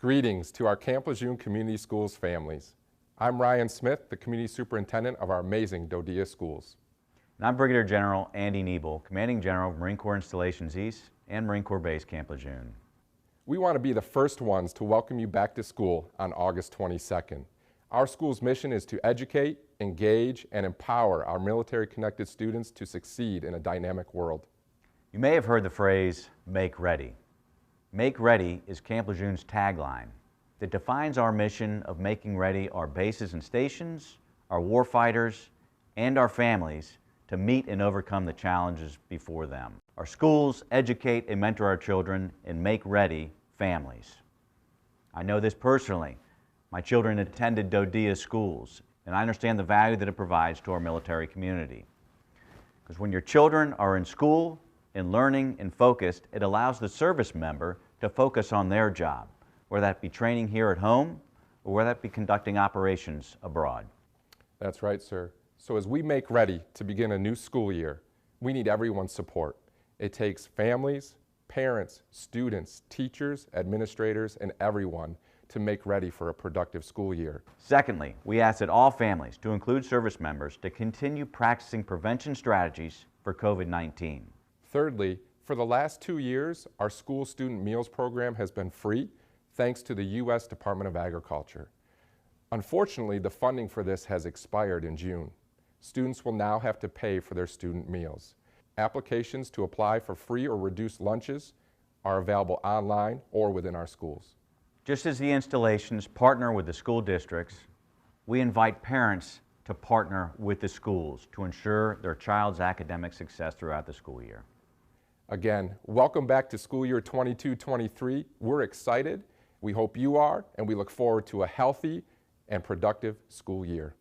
Greetings to our Camp Lejeune Community Schools families. I'm Ryan Smith, the Community Superintendent of our amazing DoDEA schools. And I'm Brigadier General Andy Niebel, Commanding General of Marine Corps Installations East and Marine Corps Base Camp Lejeune. We want to be the first ones to welcome you back to school on August 22nd. Our school's mission is to educate, engage, and empower our military-connected students to succeed in a dynamic world. You may have heard the phrase, make ready. Make ready is Camp Lejeune's tagline that defines our mission of making ready our bases and stations, our warfighters, and our families to meet and overcome the challenges before them. Our schools educate and mentor our children and make ready families. I know this personally. My children attended DoDEA schools, and I understand the value that it provides to our military community. Because when your children are in school and learning and focused, it allows the service member to focus on their job, whether that be training here at home or whether that be conducting operations abroad. That's right, sir. So as we make ready to begin a new school year, we need everyone's support. It takes families, parents, students, teachers, administrators, and everyone to make ready for a productive school year. Secondly, we ask that all families, to include service members, to continue practicing prevention strategies for COVID-19. Thirdly, for the last 2 years, our school student meals program has been free thanks to the U.S. Department of Agriculture. Unfortunately, the funding for this has expired in June. Students will now have to pay for their student meals. Applications to apply for free or reduced lunches are available online or within our schools. Just as the installations partner with the school districts, we invite parents to partner with the schools to ensure their child's academic success throughout the school year. Again, welcome back to school year 22-23. We're excited, we hope you are, and we look forward to a healthy and productive school year.